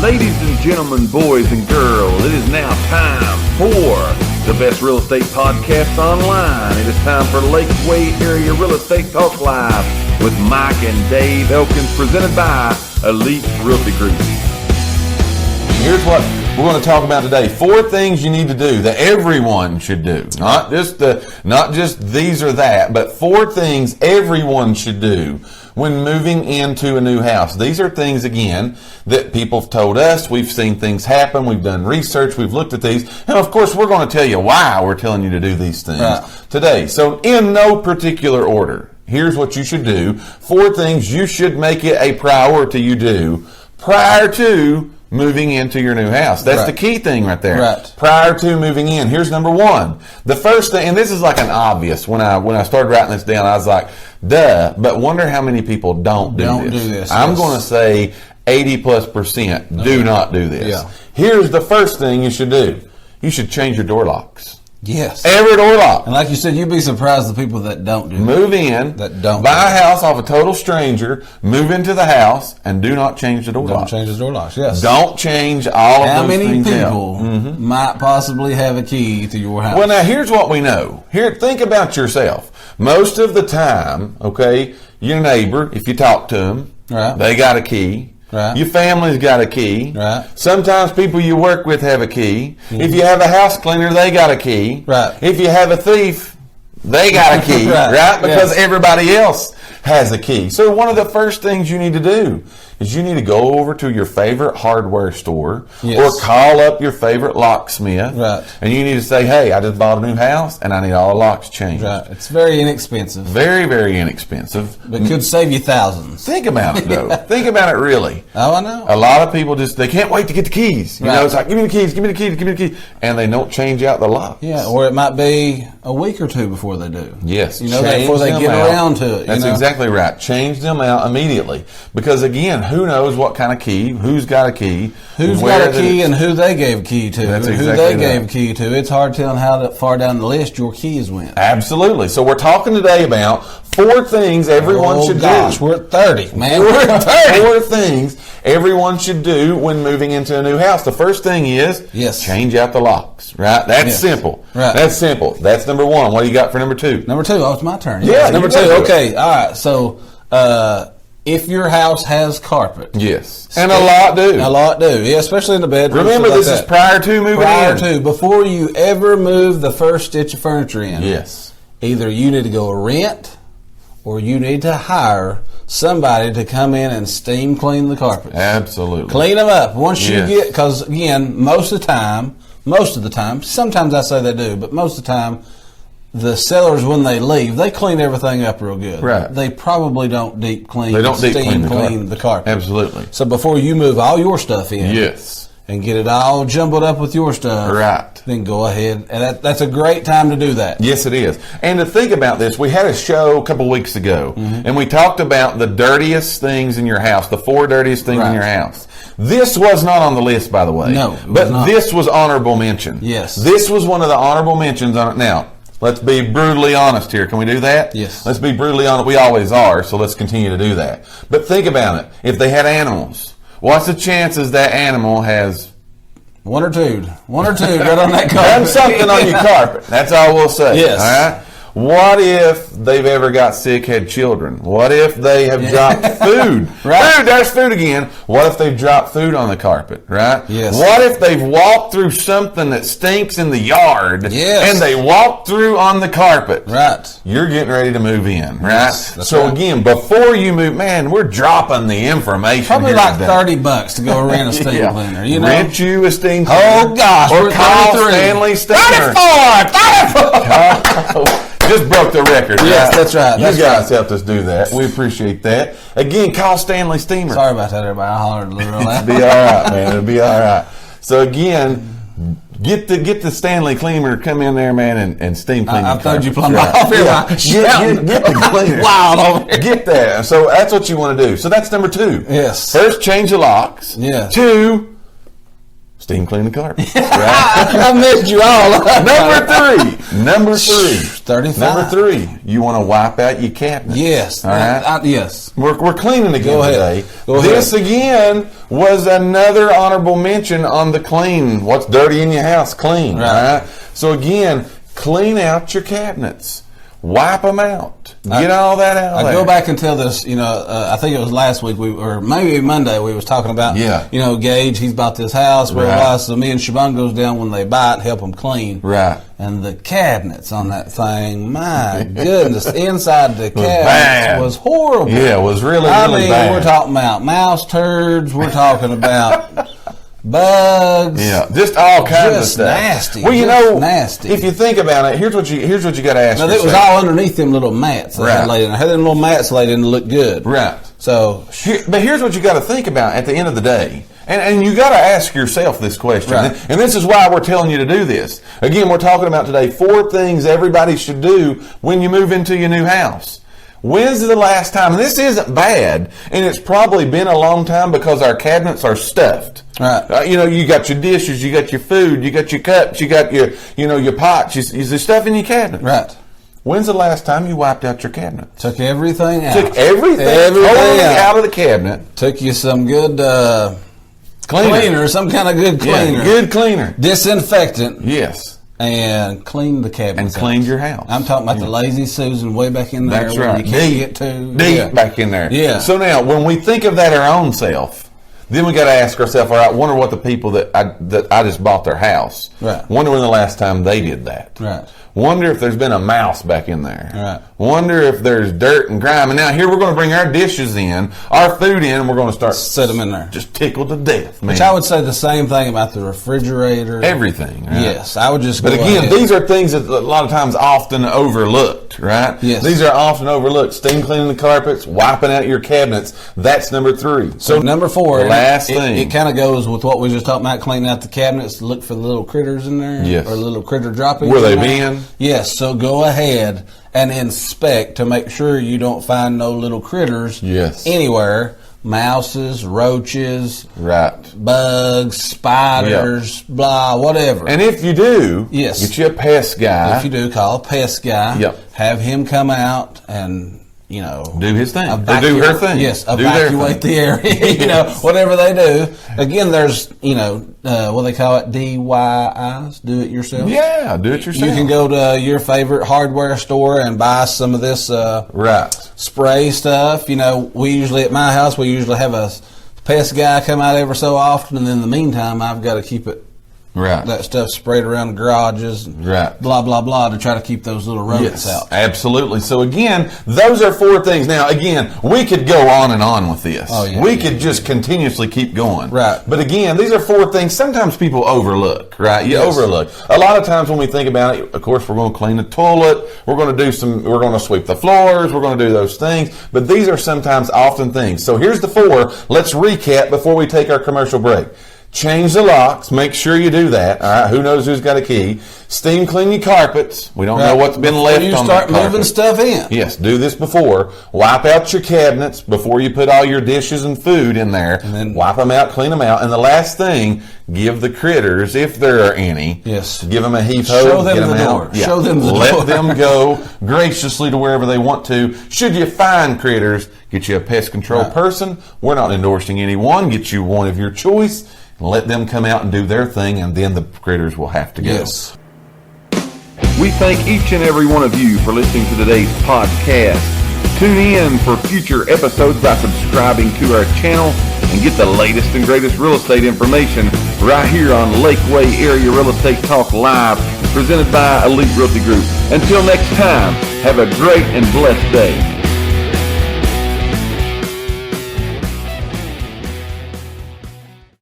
Ladies and gentlemen, boys and girls, it is now time for the best real estate podcast online. It is time for Lakeway Area Real Estate Talk Live with Mike and Dave Elkins, presented by Elite Realty Group. Here's what we're going to talk about today. 4 things you need to do that everyone should do. Not just these or that, but 4 things everyone should do when moving into a new house. These are things, again, that people have told us. We've seen things happen. We've done research. We've looked at these. And, of course, we're going to tell you why we're telling you to do these things today. So, in no particular order, here's what you should do. 4 things you should make it a priority you do prior to moving into your new house. That's the key thing right there. Prior to moving in. Here's number 1. The first thing, and this is like an obvious, when I started writing this down, I was like, duh, but wonder how many people don't do this. I'm going to say 80+% do not do this. Yeah. Here's the first thing you should do. You should change your door locks. Yes. Every door lock. And like you said, you'd be surprised the people that don't do that. Move in, buy a house off a total stranger, move into the house, and do not change the door locks. Don't change the door locks, yes. Don't change all of those things. How many people might possibly have a key to your house? Well, now, here's what we know. Here, think about yourself. Most of the time, okay, your neighbor, if you talk to them, they got a key. Your family's got a key. Sometimes people you work with have a key. If you have a house cleaner, they got a key. If you have a thief, they got a key, Because everybody else has a key. So one of the first things you need to do is you need to go over to your favorite hardware store or call up your favorite locksmith and you need to say, hey, I just bought a new house and I need all the locks changed. It's very inexpensive. Very, very inexpensive. But it could save you thousands. Think about it, though. Think about it, really. Oh, I know. A lot of people they can't wait to get the keys. You know, it's like, give me the keys, give me the keys, give me the keys. And they don't change out the locks. Yeah, or it might be a week or 2 before they do. Yes. You know, before they get around to it. That's exactly right. Change them out immediately. Because, again, who knows what kind of key, who's got a key. Who's got a key and who they gave a key to. That's and exactly who they gave a key to. It's hard telling how far down the list your keys went. Absolutely. So we're talking today about 4 things everyone should do. We're at 30, man. We're at 30. 4 things everyone should do when moving into a new house. The first thing is change out the locks, right? That's simple. That's simple. That's number 1. What do you got for number 2? Number 2. Oh, it's my turn. Yeah, number 2. Okay. All right. So, if your house has carpet. Yes. And a lot do. A lot do. Yeah, especially in the bedroom. Remember, this is prior to moving in. Prior to. Before you ever move the first stitch of furniture in. Yes. Either you need to go rent or you need to hire somebody to come in and steam clean the carpets. Absolutely. Clean them up. Once you get, because again, most of the time, sometimes I say they do, but most of the time, the sellers, when they leave, they clean everything up real good. Right. They probably don't deep clean. They don't deep clean the carpet. Absolutely. So before you move all your stuff in, and get it all jumbled up with your stuff, then go ahead, and that's a great time to do that. Yes, it is. And to think about this, we had a show a couple weeks ago, and we talked about the dirtiest things in your house, the 4 dirtiest things in your house. This was not on the list, by the way. No, but this was honorable mention. Yes, this was one of the honorable mentions on it. Now, let's be brutally honest here. Can we do that? Yes. Let's be brutally honest. We always are, so let's continue to do that. But think about it. If they had animals, what's the chances that animal has 1 or 2 right on that carpet? Done something on your carpet. That's all we'll say. Yes. All right? What if they've ever got sick, had children? What if they have dropped food? Food, there's food again. What if they've dropped food on the carpet, right? Yes. What if they've walked through something that stinks in the yard and they walked through on the carpet? Right. You're getting ready to move in, right? Yes, so again, before you move, man, we're dropping the information. Probably like $30 to go rent a steam cleaner. You know? Rent you a steam cleaner. Oh gosh. Or call Stanley Steamer. 34. Just broke the record. Yes, that's right. You guys helped us do that. We appreciate that. Again, call Stanley Steamer. Sorry about that, everybody. I hollered a little loud. It'll be all right, man. It'll be all right. So again, get the Stanley cleaner, come in there, man, and steam clean. I thought you plumbed off here. Get the cleaner. Wild over here. Get that. So that's what you want to do. So that's number 2. Yes. First, change the locks. Yes. 2, Steam clean the carpet. Right? I missed you all. Number three. 35. Number 3. You want to wipe out your cabinets. Yes. All right. Yes. We're cleaning again Go ahead. today. This again was another honorable mention on the clean. What's dirty in your house? Clean. Right. All right. So again, clean out your cabinets. Wipe them out. Get all that out. I go back and tell this. I think it was last week or maybe Monday we was talking about. Yeah. Gage, he's bought this house. Right. Well, so me and Siobhan goes down when they buy it, help them clean. Right. And the cabinets on that thing, my goodness, inside the cabinets bad. was horrible. Yeah, it was really I really mean, bad. we're talking about mouse turds. We're talking about bugs. Yeah, just all kinds of Just stuff. nasty. Well, Nasty. if you think about it, here's what you got to ask Now, yourself. it was all underneath them little mats that Right. had laid in. I had them little mats laid in to look good. Right. So, But here's what you got to think about at the end of the day. And you got to ask yourself this question. Right. And this is why we're telling you to do this. Again, we're talking about today 4 things everybody should do when you move into your new house. When's the last time, and this isn't bad, and it's probably been a long time because our cabinets are stuffed. Right. You got your dishes, you got your food, you got your cups, you got your pots, there's stuff in your cabinet. right. When's the last time you wiped out your cabinet? Took everything out. Took everything totally out of the cabinet. Took you some good Cleaner. cleaner, some kind of good cleaner. Yeah, good cleaner. Disinfectant. Yes. And cleaned the cabinets. And cleaned your house. I'm talking about the lazy Susan way back in there. That's where right. You can't get to. Deep back in there. Yeah. So now, when we think of that our own self, then we got to ask ourselves, all right, wonder what the people that I just bought their house. Right. Wonder when the last time they did that. Right. Wonder if there's been a mouse back in there. Right. Wonder if there's dirt and grime. And now here we're going to bring our dishes in, our food in, and we're going to start Set them in there. just tickled to death, man. Which I would say the same thing about the refrigerator. Everything. Right? Yes, I would just. But go again, ahead. these are things that a lot of times often overlooked, right? Yes. These are often overlooked. Steam cleaning the carpets, wiping out your cabinets. That's number 3. So number 4, the last thing. It kind of goes with what we just talked about, cleaning out the cabinets, look for the little critters in there. Yes. Or little critter droppings. Where they in there. been? Yes, so go ahead and inspect to make sure you don't find no little critters Yes. anywhere. Mouses, roaches, Right. bugs, spiders, blah, whatever. And if you do, Yes. get you a pest guy. If you do, call a pest guy. Yep. Have him come out and, do his thing. Or do evacuate- her thing. Yes, Do their evacuate thing. the area. Whatever they do. Again, there's, what they call it, DIYs, do it yourself. Yeah, do it yourself. You can go to your favorite hardware store and buy some of this Right. spray stuff. We usually, at my house, we usually have a pest guy come out every so often, and in the meantime, I've got to keep Right. that stuff sprayed around the garages, and Right. blah, blah, blah, to try to keep those little rodents Yes, out. absolutely. So again, those are 4 things. Now, again, we could go on and on with this. Oh, yeah, we yeah, could just continuously keep going. Right. But again, these are 4 things sometimes people overlook, right? You Yes. overlook. A lot of times when we think about it, of course, we're going to clean the toilet, we're going to sweep the floors, we're going to do those things. But these are sometimes often things. So here's the 4. Let's recap before we take our commercial break. Change the locks. Make sure you do that. All right. Who knows who's got a key? Steam clean your carpets. We don't know what's been left Before you on start that carpet. moving stuff in. Yes, do this before. Wipe out your cabinets before you put all your dishes and food in there. And then wipe them out, clean them out. And the last thing, give the critters, if there are any, Yes. give them a heave ho. Show them get them the out. door. Show them the Let door. them go graciously to wherever they want to. Should you find critters, get you a pest control Right. person. We're not endorsing anyone. Get you one of your choice. Let them come out and do their thing, and then the critters will have to go. Yes. We thank each and every one of you for listening to today's podcast. Tune in for future episodes by subscribing to our channel and get the latest and greatest real estate information right here on Lakeway Area Real Estate Talk Live, presented by Elite Realty Group. Until next time, have a great and blessed day.